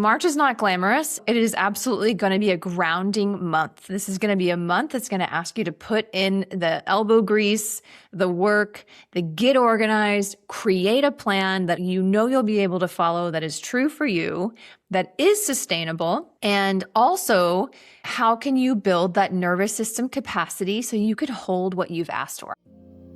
March is not glamorous. It is absolutely going to be a grounding month. This is going to be a month that's going to ask you to put in the elbow grease, the work, the get organized, create a plan that you know you'll be able to follow, that is true for you, that is sustainable. And also, how can you build that nervous system capacity so you could hold what you've asked for?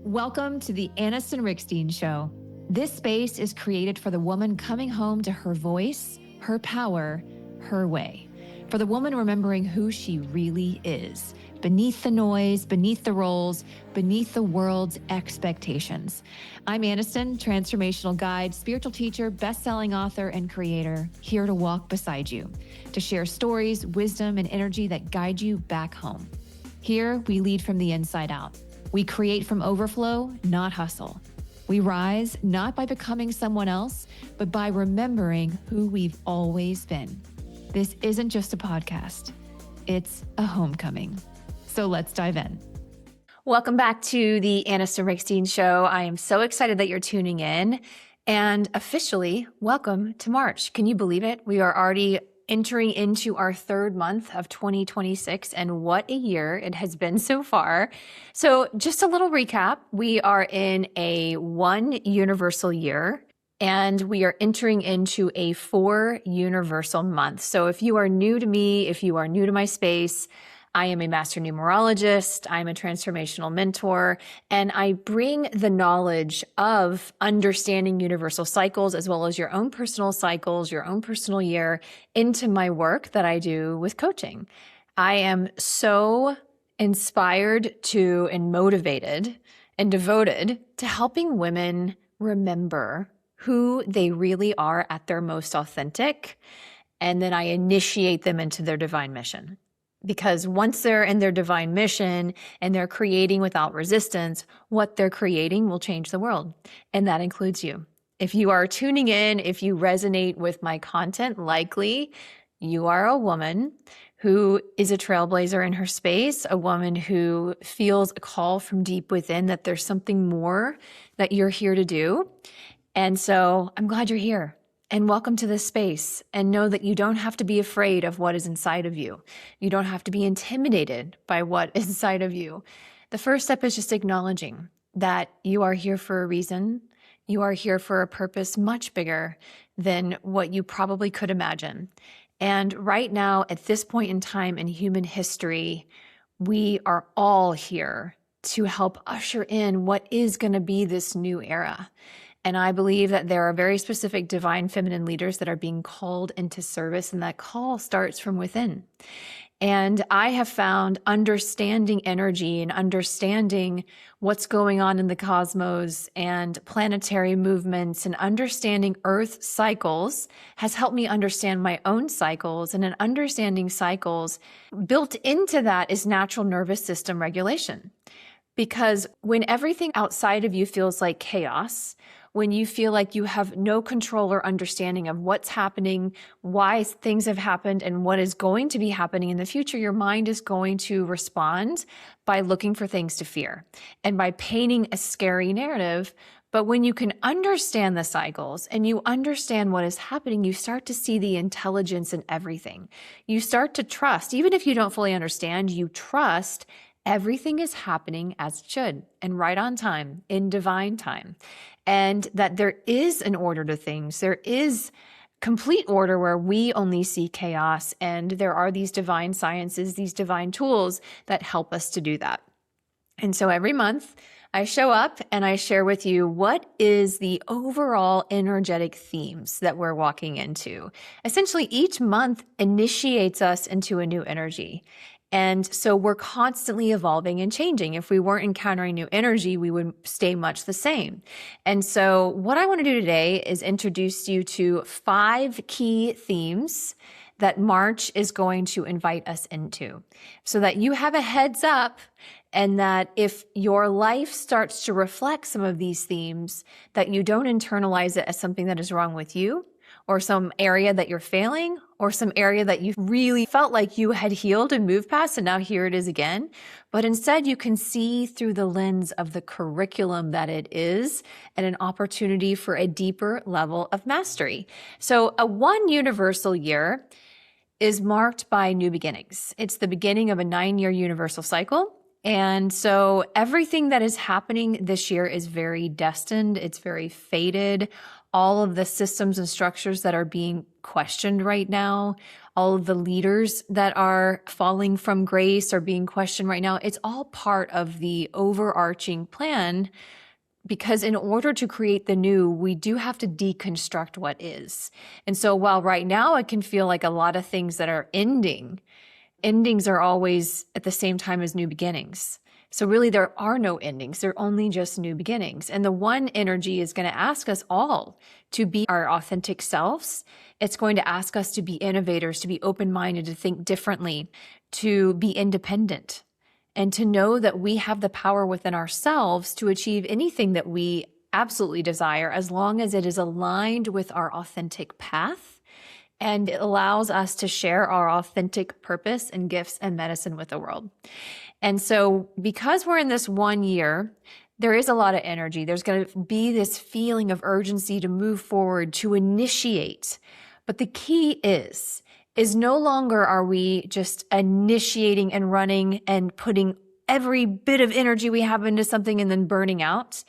Welcome to the Anniston Riekstins Show. This space is created for the woman coming home to her voice, her power, her way. For the woman remembering who she really is, beneath the noise, beneath the roles, beneath the world's expectations. I'm Anniston, transformational guide, spiritual teacher, best-selling author, and creator, here to walk beside you, to share stories, wisdom, and energy that guide you back home. Here, we lead from the inside out. We create from overflow, not hustle. We rise not by becoming someone else, but by remembering who we've always been. This isn't just a podcast. It's a homecoming. So let's dive in. Welcome back to the Anniston Riekstins Show. I am so excited that you're tuning in. And officially, welcome to March. Can you believe it? We are already entering into our third month of 2026, and what a year it has been so far. So just a little recap, we are in a 1 universal year, and we are entering into a 4 universal month. So if you are new to me, if you are new to my space, I am a master numerologist, I'm a transformational mentor, and I bring the knowledge of understanding universal cycles as well as your own personal cycles, your own personal year into my work that I do with coaching. I am so inspired to and motivated and devoted to helping women remember who they really are at their most authentic, and then I initiate them into their divine mission. Because once they're in their divine mission and they're creating without resistance, what they're creating will change the world. And that includes you. If you are tuning in, if you resonate with my content, likely you are a woman who is a trailblazer in her space, a woman who feels a call from deep within that there's something more that you're here to do. And so I'm glad you're here. And welcome to this space, and know that you don't have to be afraid of what is inside of you. You don't have to be intimidated by what is inside of you. The first step is just acknowledging that you are here for a reason. You are here for a purpose much bigger than what you probably could imagine. And right now, at this point in time in human history, we are all here to help usher in what is going to be this new era. And I believe that there are very specific divine feminine leaders that are being called into service, and that call starts from within. And I have found understanding energy and understanding what's going on in the cosmos and planetary movements and understanding Earth cycles has helped me understand my own cycles. And in understanding cycles, built into that is natural nervous system regulation. Because when everything outside of you feels like chaos, when you feel like you have no control or understanding of what's happening, why things have happened, and what is going to be happening in the future, your mind is going to respond by looking for things to fear and by painting a scary narrative. But when you can understand the cycles and you understand what is happening, you start to see the intelligence in everything. You start to trust, even if you don't fully understand, you trust everything is happening as it should and right on time, in divine time. And that there is an order to things. There is complete order where we only see chaos. And there are these divine sciences, these divine tools that help us to do that. And so every month I show up and I share with you what is the overall energetic themes that we're walking into. Essentially, each month initiates us into a new energy. And so we're constantly evolving and changing. If we weren't encountering new energy, we would stay much the same. And so what I want to do today is introduce you to 5 key themes that March is going to invite us into, so that you have a heads up, and that if your life starts to reflect some of these themes, that you don't internalize it as something that is wrong with you, or some area that you're failing, or some area that you really felt like you had healed and moved past, and now here it is again. But instead, you can see through the lens of the curriculum that it is and an opportunity for a deeper level of mastery. So a one universal year is marked by new beginnings. It's the beginning of a 9-year universal cycle. And so everything that is happening this year is very destined. It's very fated. All of the systems and structures that are being questioned right now, all of the leaders that are falling from grace are being questioned right now. It's all part of the overarching plan, because in order to create the new, we do have to deconstruct what is. And so while right now it can feel like a lot of things that are endings are always at the same time as new beginnings. So really there are no endings. They're only just new beginnings. And the one energy is going to ask us all to be our authentic selves. It's going to ask us to be innovators, to be open-minded, to think differently, to be independent, and to know that we have the power within ourselves to achieve anything that we absolutely desire, as long as it is aligned with our authentic path and it allows us to share our authentic purpose and gifts and medicine with the world. And so because we're in this 1 year, there is a lot of energy. There's going to be this feeling of urgency to move forward, to initiate. But the key is no longer are we just initiating and running and putting every bit of energy we have into something and then burning out,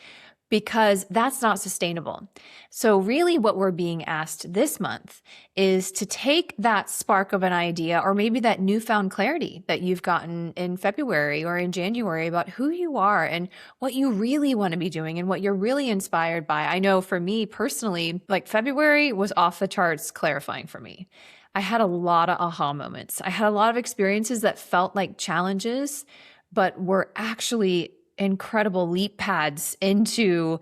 because that's not sustainable. So really what we're being asked this month is to take that spark of an idea, or maybe that newfound clarity that you've gotten in February or in January about who you are and what you really want to be doing and what you're really inspired by. I know for me personally, like February was off the charts clarifying for me. I had a lot of aha moments. I had a lot of experiences that felt like challenges, but were actually incredible leap pads into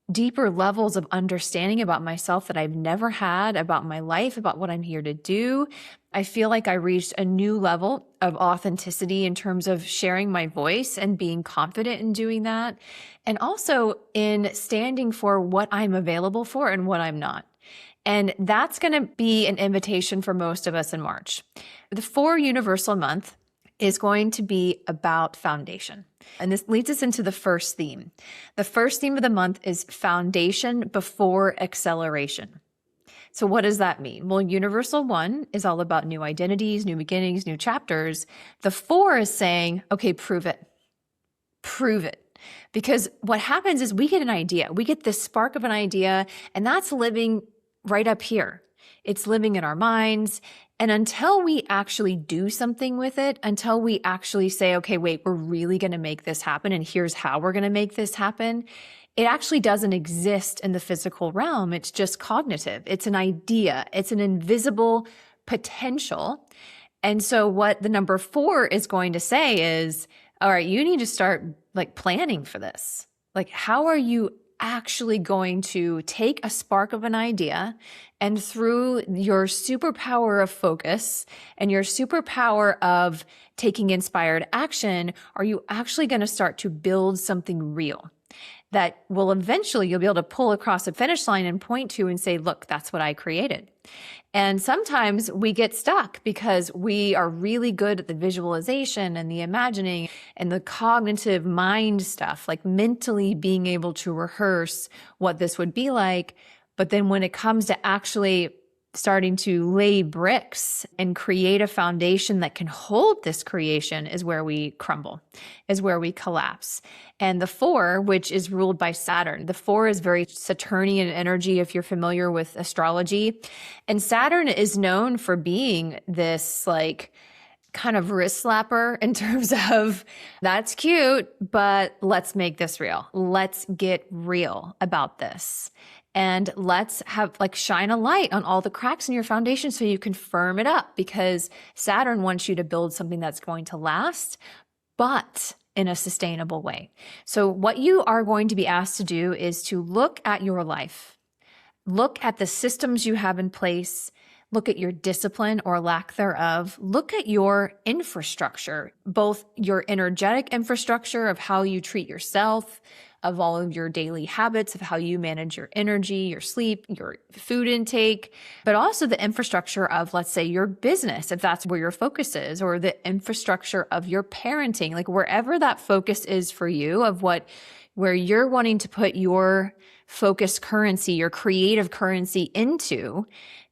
deeper levels of understanding about myself that I've never had, about my life, about what I'm here to do. I feel like I reached a new level of authenticity in terms of sharing my voice and being confident in doing that. And also in standing for what I'm available for and what I'm not. And that's going to be an invitation for most of us in March. The 4 universal month is going to be about foundation. And this leads us into the first theme. The first theme of the month is foundation before acceleration. So what does that mean? Well, universal 1 is all about new identities, new beginnings, new chapters. The 4 is saying, okay, prove it. Prove it. Because what happens is we get an idea. We get this spark of an idea, and that's living right up here. It's living in our minds. And until we actually do something with it, until we actually say, okay, wait, we're really going to make this happen, and here's how we're going to make this happen, it actually doesn't exist in the physical realm. It's just cognitive. It's an idea. It's an invisible potential. And so what the number 4 is going to say is, all right, you need to start like planning for this. Like, how are you actually going to take a spark of an idea, and through your superpower of focus and your superpower of taking inspired action, are you actually going to start to build something real that will eventually you'll be able to pull across a finish line and point to and say, look, that's what I created. And sometimes we get stuck because we are really good at the visualization and the imagining and the cognitive mind stuff, like mentally being able to rehearse what this would be like. But then when it comes to actually starting to lay bricks and create a foundation that can hold this creation is where we crumble, is where we collapse. And the 4, which is ruled by Saturn, the 4 is very Saturnian energy if you're familiar with astrology. And Saturn is known for being this like kind of wrist slapper in terms of that's cute, but let's make this real. Let's get real about this. And let's have like shine a light on all the cracks in your foundation so you can firm it up, because Saturn wants you to build something that's going to last, but in a sustainable way. So what you are going to be asked to do is to look at your life, look at the systems you have in place, look at your discipline or lack thereof, look at your infrastructure, both your energetic infrastructure of how you treat yourself, of all of your daily habits, of how you manage your energy, your sleep, your food intake, but also the infrastructure of, let's say, your business, if that's where your focus is, or the infrastructure of your parenting, like wherever that focus is for you, of where you're wanting to put your focus currency, your creative currency into,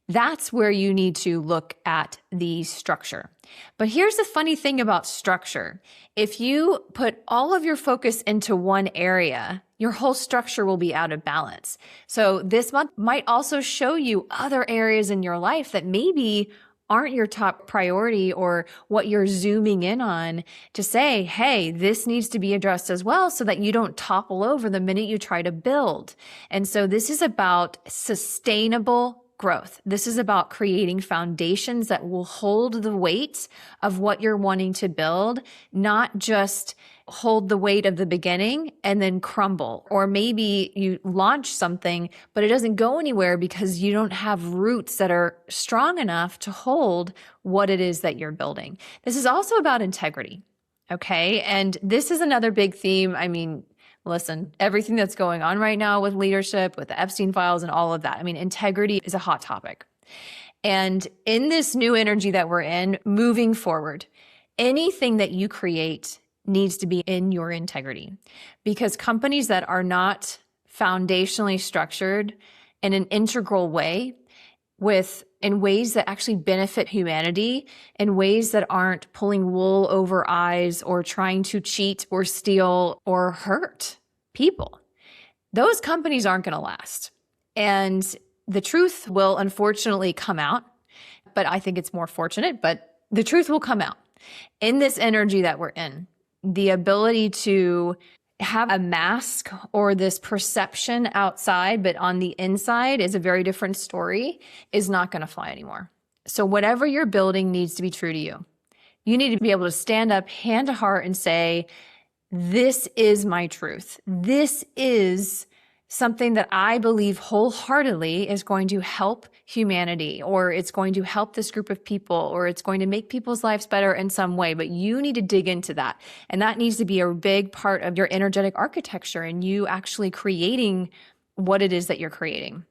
that's where you need to look at the structure. But here's the funny thing about structure. If you put all of your focus into one area, your whole structure will be out of balance. So this month might also show you other areas in your life that maybe aren't your top priority or what you're zooming in on, to say, hey, this needs to be addressed as well, so that you don't topple over the minute you try to build. And so this is about sustainable growth. This is about creating foundations that will hold the weight of what you're wanting to build, not just hold the weight of the beginning and then crumble. Or maybe you launch something, but it doesn't go anywhere because you don't have roots that are strong enough to hold what it is that you're building. This is also about integrity. Okay. And this is another big theme. I mean, listen, everything that's going on right now with leadership, with the Epstein files and all of that, I mean, integrity is a hot topic. And in this new energy that we're in, moving forward, anything that you create needs to be in your integrity, because companies that are not foundationally structured in an integral way, in ways that actually benefit humanity, in ways that aren't pulling wool over eyes or trying to cheat or steal or hurt people, those companies aren't going to last. And the truth will unfortunately come out, but I think it's more fortunate, but the truth will come out in this energy that we're in. The ability to have a mask or this perception outside, but on the inside is a very different story, is not going to fly anymore. So whatever you're building needs to be true to you. You need to be able to stand up hand to heart and say, this is my truth. This is something that I believe wholeheartedly is going to help humanity, or it's going to help this group of people, or it's going to make people's lives better in some way. But you need to dig into that. And that needs to be a big part of your energetic architecture and you actually creating what it is that you're creating.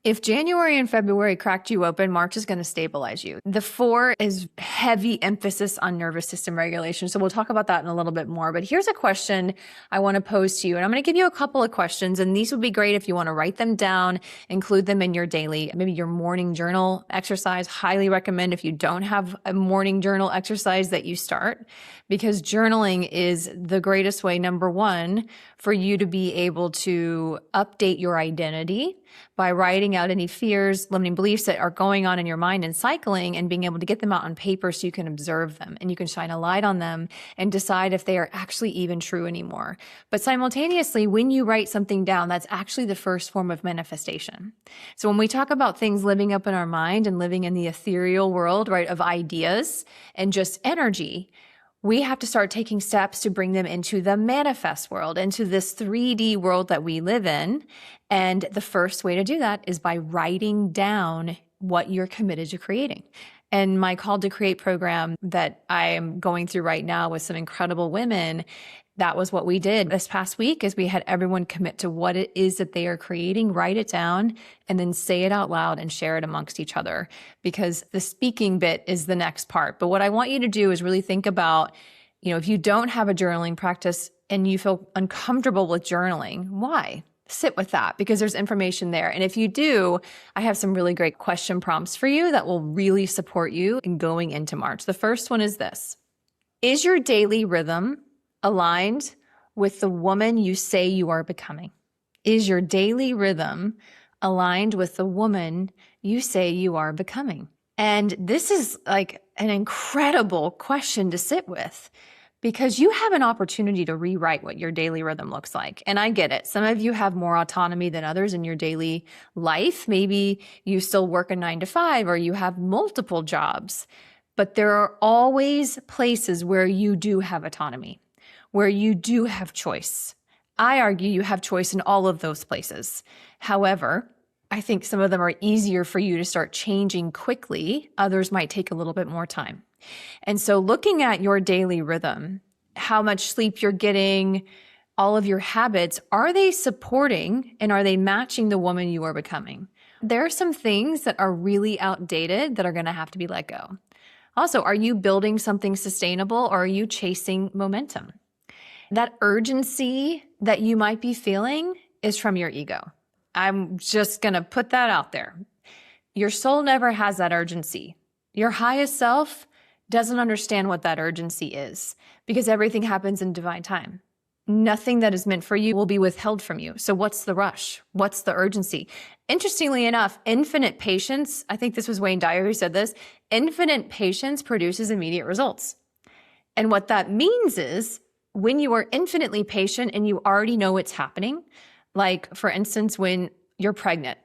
If January and February cracked you open, March is going to stabilize you. The 4 is heavy emphasis on nervous system regulation. So we'll talk about that in a little bit more. But here's a question I want to pose to you. And I'm going to give you a couple of questions. And these would be great if you want to write them down, include them in your daily, maybe your morning journal exercise. Highly recommend, if you don't have a morning journal exercise, that you start, because journaling is the greatest way, number one, for you to be able to update your identity by writing out any fears, limiting beliefs that are going on in your mind and cycling, and being able to get them out on paper so you can observe them and you can shine a light on them and decide if they are actually even true anymore. But simultaneously, when you write something down, that's actually the first form of manifestation. So when we talk about things living up in our mind and living in the ethereal world, right, of ideas and just energy, we have to start taking steps to bring them into the manifest world, into this 3D world that we live in. And the first way to do that is by writing down what you're committed to creating. And my Call to Create program that I am going through right now with some incredible women, that was what we did this past week, is we had everyone commit to what it is that they are creating, write it down, and then say it out loud and share it amongst each other, because the speaking bit is the next part. But what I want you to do is really think about, if you don't have a journaling practice and you feel uncomfortable with journaling, why? Sit with that, because there's information there. And if you do, I have some really great question prompts for you that will really support you in going into March. The first one is this: is your daily rhythm aligned with the woman you say you are becoming? Is your daily rhythm aligned with the woman you say you are becoming? And this is like an incredible question to sit with, because you have an opportunity to rewrite what your daily rhythm looks like. And I get it. Some of you have more autonomy than others in your daily life. Maybe you still work a 9 to 5, or you have multiple jobs, but there are always places where you do have autonomy, where you do have choice. I argue you have choice in all of those places. However, I think some of them are easier for you to start changing quickly. Others might take a little bit more time. And so looking at your daily rhythm, how much sleep you're getting, all of your habits, are they supporting and are they matching the woman you are becoming? There are some things that are really outdated that are going to have to be let go. Also, are you building something sustainable or are you chasing momentum? That urgency that you might be feeling is from your ego. I'm just going to put that out there. Your soul never has that urgency. Your highest self doesn't understand what that urgency is because everything happens in divine time. Nothing that is meant for you will be withheld from you. So what's the rush? What's the urgency? Interestingly enough, infinite patience, I think this was Wayne Dyer who said this, infinite patience produces immediate results. And what that means is when you are infinitely patient and you already know what's happening, like for instance, when you're pregnant,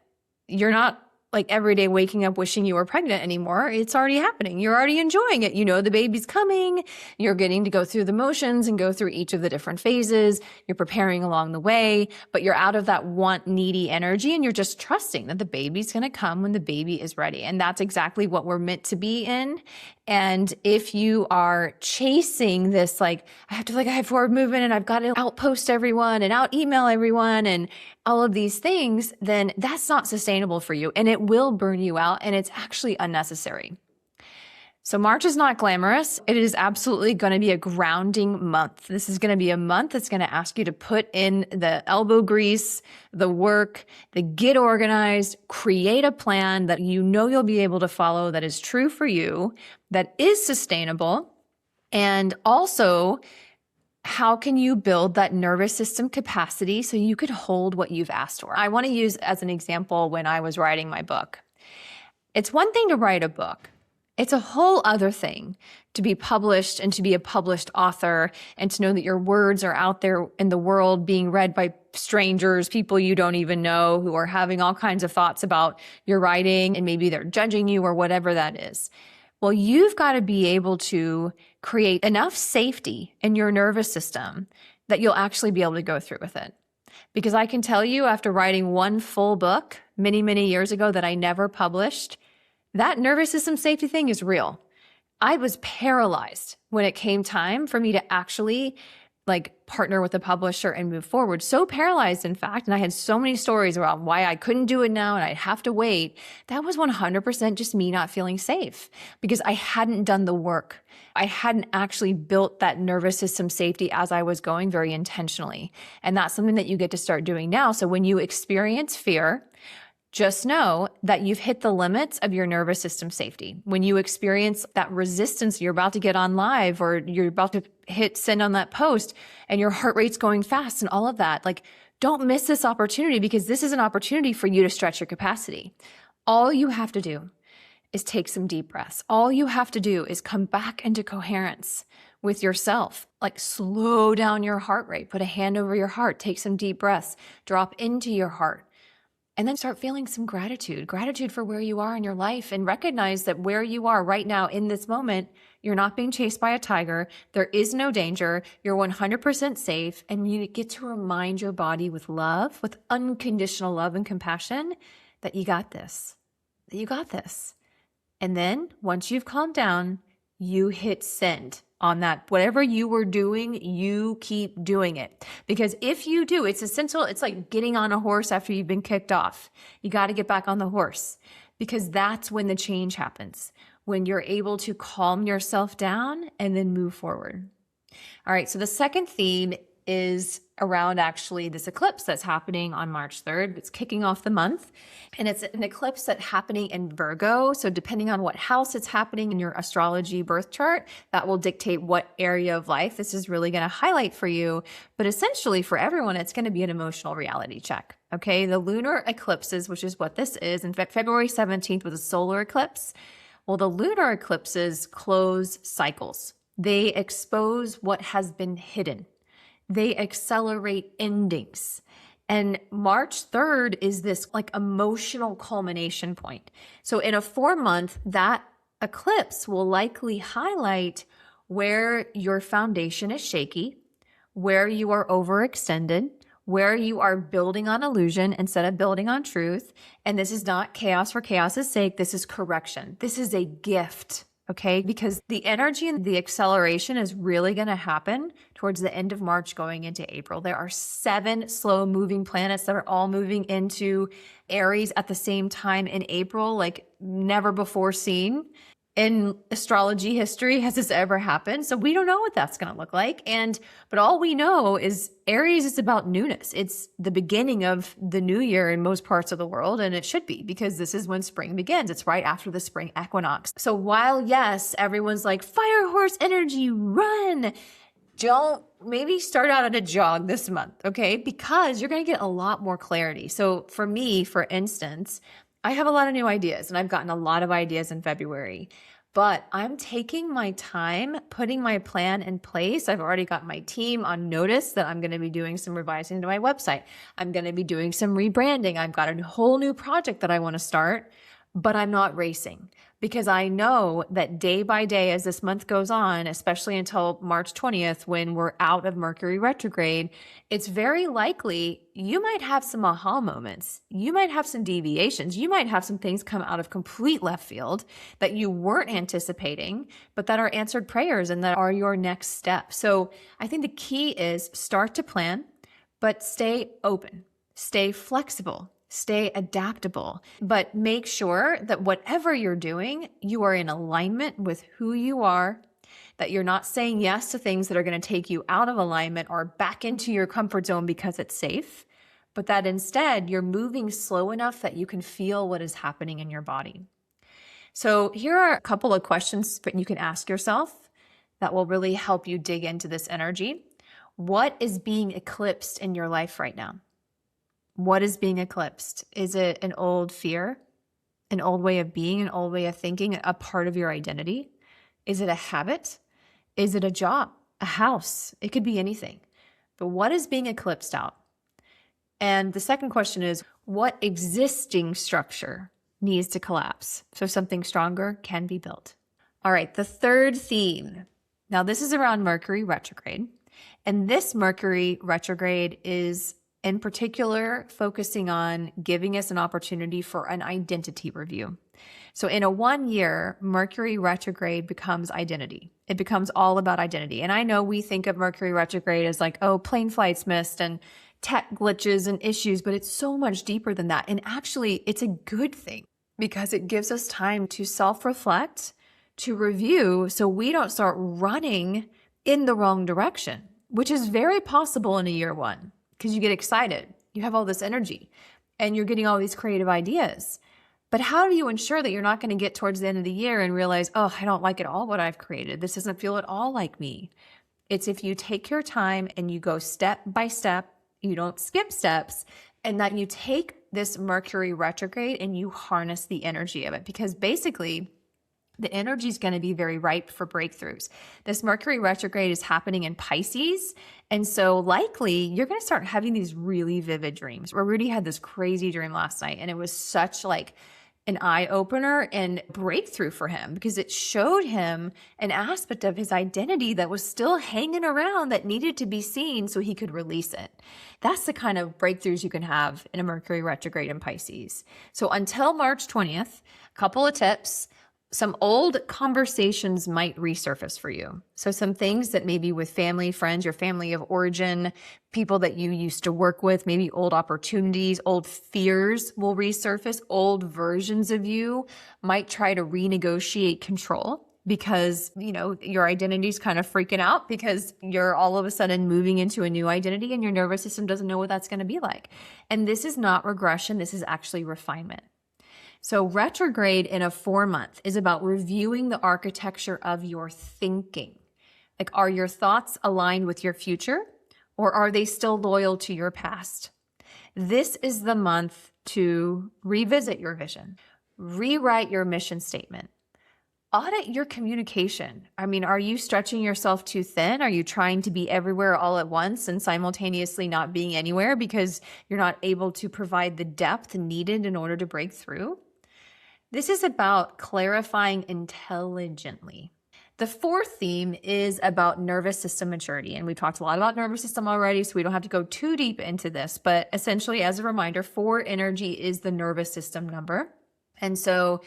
you're not like every day waking up wishing you were pregnant anymore. It's already happening. You're already enjoying it. You know the baby's coming. You're getting to go through the motions and go through each of the different phases. You're preparing along the way, but you're out of that want needy energy and you're just trusting that the baby's going to come when the baby is ready. And that's exactly what we're meant to be in. And if you are chasing this, like, I have to have forward movement and I've got to outpost everyone and out email everyone and all of these things, then that's not sustainable for you and it will burn you out and it's actually unnecessary. So March is not glamorous. It is absolutely going to be a grounding month. This is going to be a month that's going to ask you to put in the elbow grease, the work, the get organized, create a plan that you know you'll be able to follow that is true for you, that is sustainable, and also how can you build that nervous system capacity so you could hold what you've asked for? I want to use as an example when I was writing my book. It's one thing to write a book. It's a whole other thing to be published and to be a published author and to know that your words are out there in the world being read by strangers, people you don't even know who are having all kinds of thoughts about your writing and maybe they're judging you or whatever that is. Well, you've got to be able to create enough safety in your nervous system that you'll actually be able to go through with it. Because I can tell you after writing one full book many, many years ago that I never published, that nervous system safety thing is real. I was paralyzed when it came time for me to actually partner with a publisher and move forward. So paralyzed, in fact, and I had so many stories about why I couldn't do it now and I'd have to wait. That was 100% just me not feeling safe because I hadn't done the work. I hadn't actually built that nervous system safety as I was going very intentionally. And that's something that you get to start doing now. So when you experience fear, just know that you've hit the limits of your nervous system safety. When you experience that resistance, you're about to get on live or you're about to hit send on that post and your heart rate's going fast and all of that, don't miss this opportunity because this is an opportunity for you to stretch your capacity. All you have to do is take some deep breaths. All you have to do is come back into coherence with yourself. Slow down your heart rate, put a hand over your heart, take some deep breaths, drop into your heart. And then start feeling some gratitude for where you are in your life and recognize that where you are right now in this moment, you're not being chased by a tiger. There is no danger. You're 100% safe. And you get to remind your body with love, with unconditional love and compassion that you got this, And then once you've calmed down, you hit send on that. Whatever you were doing, you keep doing it. Because if you do, it's essential. It's like getting on a horse after you've been kicked off. You got to get back on the horse because that's when the change happens, when you're able to calm yourself down and then move forward. All right. So the second theme is around actually this eclipse that's happening on March 3rd. It's kicking off the month and it's an eclipse that's happening in Virgo. So depending on what house it's happening in your astrology birth chart, that will dictate what area of life this is really going to highlight for you. But essentially for everyone, it's going to be an emotional reality check. Okay. The lunar eclipses, which is what this is. In fact, February 17th was a solar eclipse. Well, the lunar eclipses close cycles. They expose what has been hidden. They accelerate endings. And March 3rd is this emotional culmination point. So in a 4-month, that eclipse will likely highlight where your foundation is shaky, where you are overextended, where you are building on illusion instead of building on truth. And this is not chaos for chaos's sake. This is correction. This is a gift. okay? Because the energy and the acceleration is really going to happen towards the end of March going into April. There are 7 slow moving planets that are all moving into Aries at the same time in April, like never before seen. In astrology history, has this ever happened? So we don't know what that's going to look like. But all we know is Aries is about newness. It's the beginning of the new year in most parts of the world. And it should be, because this is when spring begins. It's right after the spring equinox. So while, yes, everyone's like, fire horse energy, run, don't maybe start out at a jog this month, okay? Because you're going to get a lot more clarity. So for me, for instance, I have a lot of new ideas, and I've gotten a lot of ideas in February, but I'm taking my time putting my plan in place. I've already got my team on notice that I'm going to be doing some revising to my website. I'm going to be doing some rebranding. I've got a whole new project that I want to start, but I'm not racing, because I know that day by day as this month goes on, especially until March 20th, when we're out of Mercury retrograde, it's very likely you might have some aha moments. You might have some deviations. You might have some things come out of complete left field that you weren't anticipating, but that are answered prayers and that are your next step. So I think the key is start to plan, but stay open, stay flexible, stay adaptable, but make sure that whatever you're doing, you are in alignment with who you are, that you're not saying yes to things that are going to take you out of alignment or back into your comfort zone because it's safe, but that instead you're moving slow enough that you can feel what is happening in your body. So here are a couple of questions that you can ask yourself that will really help you dig into this energy. What is being eclipsed in your life right now? What is being eclipsed? Is it an old fear, an old way of being, an old way of thinking, a part of your identity? Is it a habit? Is it a job, a house? It could be anything. But what is being eclipsed out? And the second question is, what existing structure needs to collapse so something stronger can be built? All right, the third theme. Now, this is around Mercury retrograde. And this Mercury retrograde is in particular focusing on giving us an opportunity for an identity review. So in a 1 year, Mercury retrograde becomes identity. It becomes all about identity. And I know we think of Mercury retrograde as like, oh, plane flights missed and tech glitches and issues, but it's so much deeper than that. And actually, it's a good thing because it gives us time to self-reflect, to review, so we don't start running in the wrong direction, which is very possible in a year 1. Because you get excited, you have all this energy, and you're getting all these creative ideas. But how do you ensure that you're not going to get towards the end of the year and realize, oh, I don't like at all what I've created. This doesn't feel at all like me. It's if you take your time and you go step by step, you don't skip steps, and that you take this Mercury retrograde and you harness the energy of it. Because basically, the energy is going to be very ripe for breakthroughs. This Mercury retrograde is happening in Pisces. And so likely you're going to start having these really vivid dreams. Where Rudy had this crazy dream last night, and it was such like an eye opener and breakthrough for him because it showed him an aspect of his identity that was still hanging around that needed to be seen so he could release it. That's the kind of breakthroughs you can have in a Mercury retrograde in Pisces. So until March 20th, a couple of tips. Some old conversations might resurface for you. So some things that maybe with family, friends, your family of origin, people that you used to work with, maybe old opportunities, old fears will resurface. Old versions of you might try to renegotiate control because, you know, your identity is kind of freaking out because you're all of a sudden moving into a new identity and your nervous system doesn't know what that's going to be like. And this is not regression. This is actually refinement. So retrograde in a 4-month is about reviewing the architecture of your thinking. Like, are your thoughts aligned with your future, or are they still loyal to your past? This is the month to revisit your vision, rewrite your mission statement, audit your communication. I mean, are you stretching yourself too thin? Are you trying to be everywhere all at once and simultaneously not being anywhere because you're not able to provide the depth needed in order to break through? This is about clarifying intelligently. The fourth theme is about nervous system maturity. And we've talked a lot about nervous system already, so we don't have to go too deep into this. But essentially, as a reminder, 4 energy is the nervous system number. And so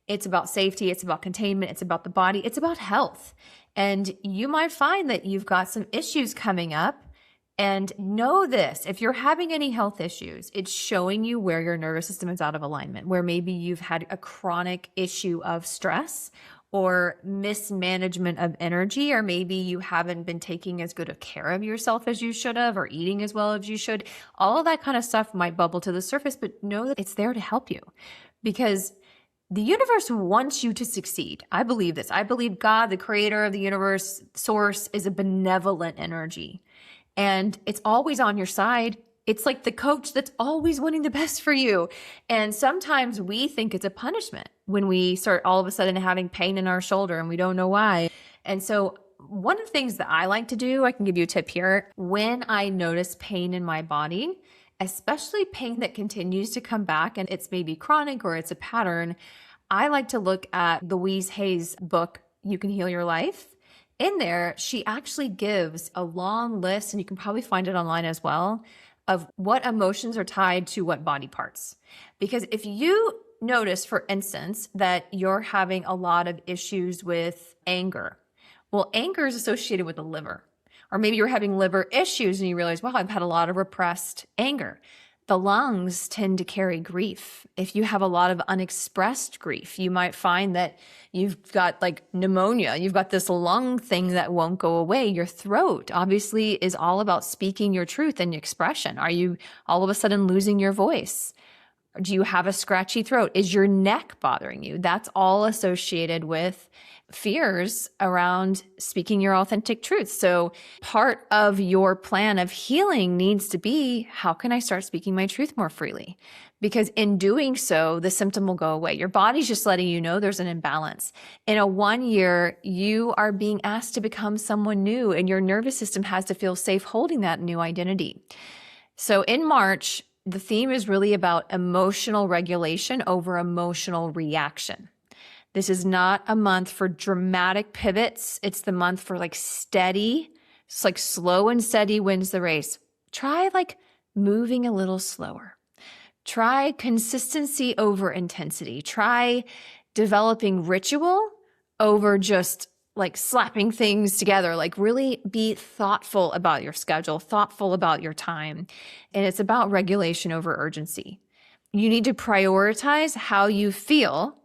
It's about safety. It's about containment. It's about the body. It's about health. And you might find that you've got some issues coming up. And know this, if you're having any health issues, it's showing you where your nervous system is out of alignment, where maybe you've had a chronic issue of stress or mismanagement of energy, or maybe you haven't been taking as good of care of yourself as you should have, or eating as well as you should. All of that kind of stuff might bubble to the surface, but know that it's there to help you, because the universe wants you to succeed. I believe this. I believe God, the creator of the universe, source, is a benevolent energy. And it's always on your side. It's like the coach that's always wanting the best for you. And sometimes we think it's a punishment when we start all of a sudden having pain in our shoulder and we don't know why. And so one of the things that I like to do, I can give you a tip here. When I notice pain in my body, especially pain that continues to come back and it's maybe chronic or it's a pattern, I like to look at Louise Hay's book, You Can Heal Your Life. In there, she actually gives a long list, and you can probably find it online as well, of what emotions are tied to what body parts. Because if you notice, for instance, that you're having a lot of issues with anger, well, anger is associated with the liver. Or maybe you're having liver issues and you realize, wow, I've had a lot of repressed anger. The lungs tend to carry grief. If you have a lot of unexpressed grief, you might find that you've got like pneumonia. You've got this lung thing that won't go away. Your throat obviously is all about speaking your truth and expression. Are you all of a sudden losing your voice? Do you have a scratchy throat? Is your neck bothering you? That's all associated with fears around speaking your authentic truth. So part of your plan of healing needs to be, how can I start speaking my truth more freely? Because in doing so, the symptom will go away. Your body's just letting you know there's an imbalance. In a 1 year, you are being asked to become someone new, and your nervous system has to feel safe holding that new identity. So in March, the theme is really about emotional regulation over emotional reaction. This is not a month for dramatic pivots. It's the month for like steady. It's like slow and steady wins the race. Try like moving a little slower. Try consistency over intensity. Try developing ritual over just like slapping things together. Like really be thoughtful about your schedule, thoughtful about your time. And it's about regulation over urgency. You need to prioritize how you feel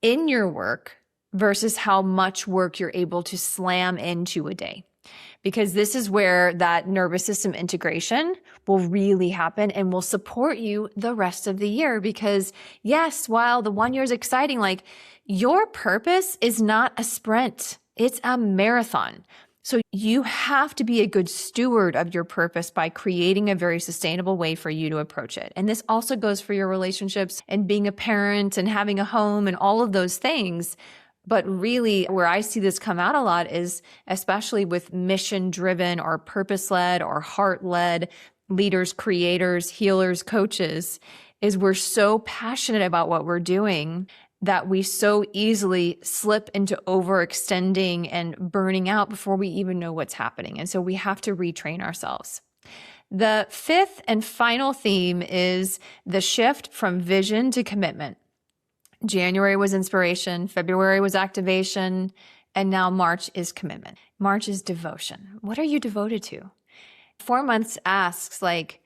in your work versus how much work you're able to slam into a day. Because this is where that nervous system integration will really happen and will support you the rest of the year. Because yes, while the 1 year is exciting, like your purpose is not a sprint, it's a marathon. So you have to be a good steward of your purpose by creating a very sustainable way for you to approach it. And this also goes for your relationships and being a parent and having a home and all of those things. But really where I see this come out a lot is especially with mission-driven or purpose-led or heart-led leaders, creators, healers, coaches, is we're so passionate about what we're doing that we so easily slip into overextending and burning out before we even know what's happening. And so we have to retrain ourselves. The fifth and final theme is the shift from vision to commitment. January was inspiration, February was activation, and now March is commitment. March is devotion. What are you devoted to? 4 months asks like,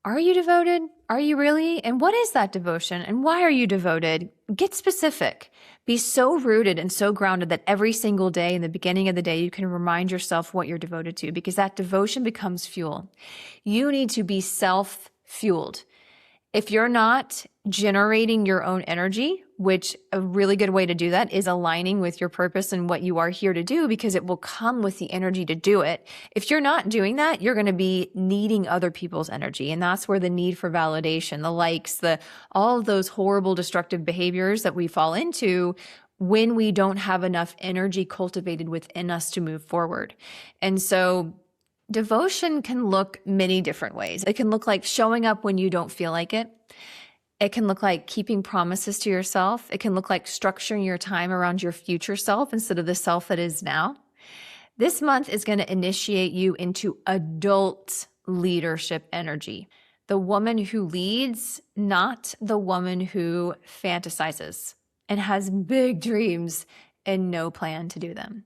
are you devoted? Are you really? And what is that devotion? And why are you devoted? Get specific. Be so rooted and so grounded that every single day in the beginning of the day, you can remind yourself what you're devoted to, because that devotion becomes fuel. You need to be self-fueled. If you're not generating your own energy, which a really good way to do that is aligning with your purpose and what you are here to do, because it will come with the energy to do it. If you're not doing that, you're going to be needing other people's energy. And that's where the need for validation, the likes, all of those horrible destructive behaviors that we fall into when we don't have enough energy cultivated within us to move forward. And so devotion can look many different ways. It can look like showing up when you don't feel like it. It can look like keeping promises to yourself. It can look like structuring your time around your future self instead of the self that is now. This month is going to initiate you into adult leadership energy. The woman who leads, not the woman who fantasizes. and has big dreams and no plan to do them.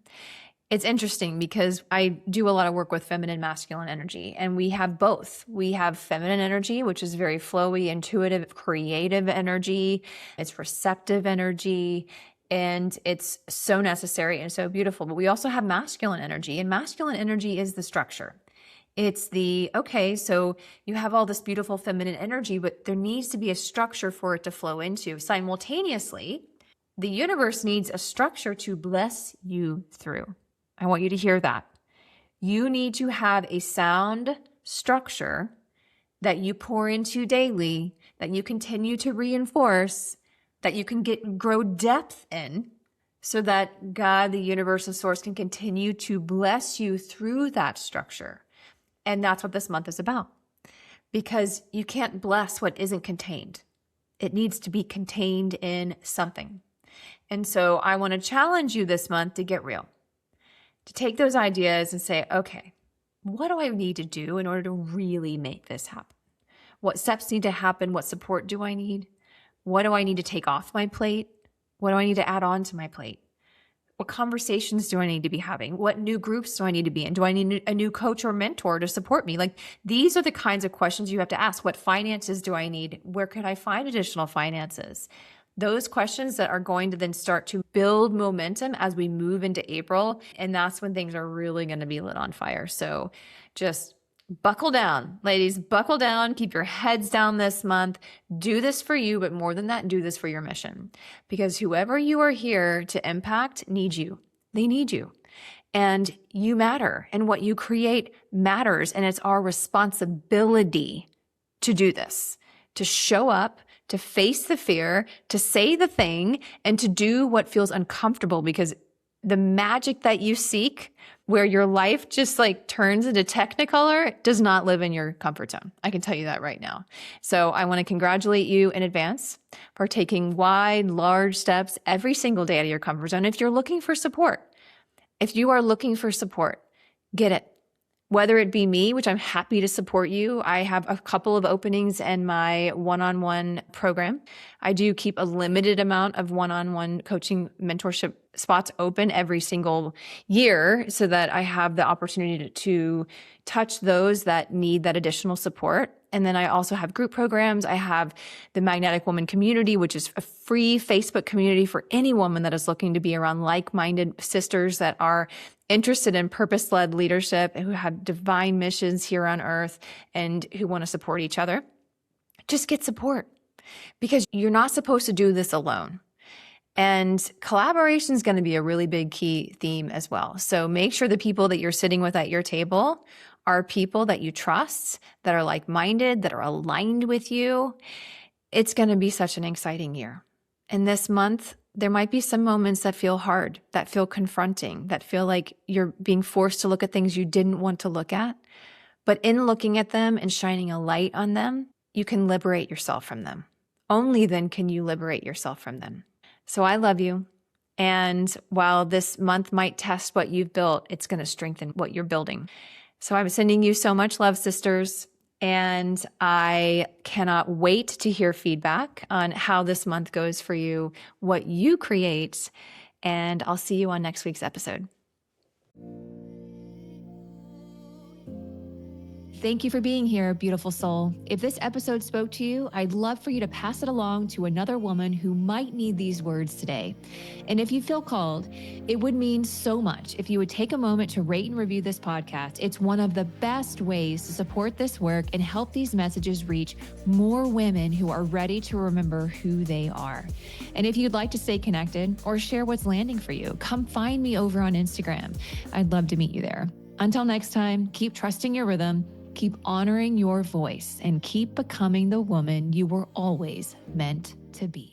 It's interesting because I do a lot of work with feminine, masculine energy, and we have both. We have feminine energy, which is very flowy, intuitive, creative energy. It's receptive energy, and it's so necessary and so beautiful. But we also have masculine energy, and masculine energy is the structure. It's okay, so you have all this beautiful feminine energy, but there needs to be a structure for it to flow into. Simultaneously, the universe needs a structure to bless you through. I want you to hear that. You need to have a sound structure that you pour into daily, that you continue to reinforce, that you can grow depth in, so that God, the universe, and source can continue to bless you through that structure. And that's what this month is about. Because you can't bless what isn't contained. It needs to be contained in something. And so I want to challenge you this month to get real. To take those ideas and say, okay, what do I need to do in order to really make this happen? What steps need to happen? What support do I need? What do I need to take off my plate? What do I need to add on to my plate? What conversations do I need to be having? What new groups do I need to be in? Do I need a new coach or mentor to support me? Like, these are the kinds of questions you have to ask. What finances do I need? Where could I find additional finances? Those questions that are going to then start to build momentum as we move into April. And that's when things are really going to be lit on fire. So just buckle down, ladies, buckle down, keep your heads down this month. Do this for you, but more than that, do this for your mission. Because whoever you are here to impact needs you. They need you. And you matter. And what you create matters. And it's our responsibility to do this, to show up, to face the fear, to say the thing, and to do what feels uncomfortable, because the magic that you seek, where your life just like turns into Technicolor, does not live in your comfort zone. I can tell you that right now. So I want to congratulate you in advance for taking wide, large steps every single day out of your comfort zone. If you're looking for support, if you are looking for support, get it. Whether it be me, which I'm happy to support you. I have a couple of openings in my one-on-one program. I do keep a limited amount of one-on-one coaching mentorship spots open every single year so that I have the opportunity to touch those that need that additional support. And then I also have group programs. I have the Magnetic Woman Community, which is a free Facebook community for any woman that is looking to be around like-minded sisters that are interested in purpose-led leadership, who have divine missions here on earth, and who want to support each other. Just get support, because you're not supposed to do this alone. And collaboration is going to be a really big key theme as well. So make sure the people that you're sitting with at your table are people that you trust, that are like-minded, that are aligned with you. It's going to be such an exciting year. And this month, there might be some moments that feel hard, that feel confronting, that feel like you're being forced to look at things you didn't want to look at. But in looking at them and shining a light on them, you can liberate yourself from them. Only then can you liberate yourself from them. So I love you. And while this month might test what you've built, it's going to strengthen what you're building. So I'm sending you so much love, sisters. And I cannot wait to hear feedback on how this month goes for you, what you create. And I'll see you on next week's episode. Thank you for being here, beautiful soul. If this episode spoke to you, I'd love for you to pass it along to another woman who might need these words today. And if you feel called, it would mean so much if you would take a moment to rate and review this podcast. It's one of the best ways to support this work and help these messages reach more women who are ready to remember who they are. And if you'd like to stay connected or share what's landing for you, come find me over on Instagram. I'd love to meet you there. Until next time, keep trusting your rhythm, keep honoring your voice, and keep becoming the woman you were always meant to be.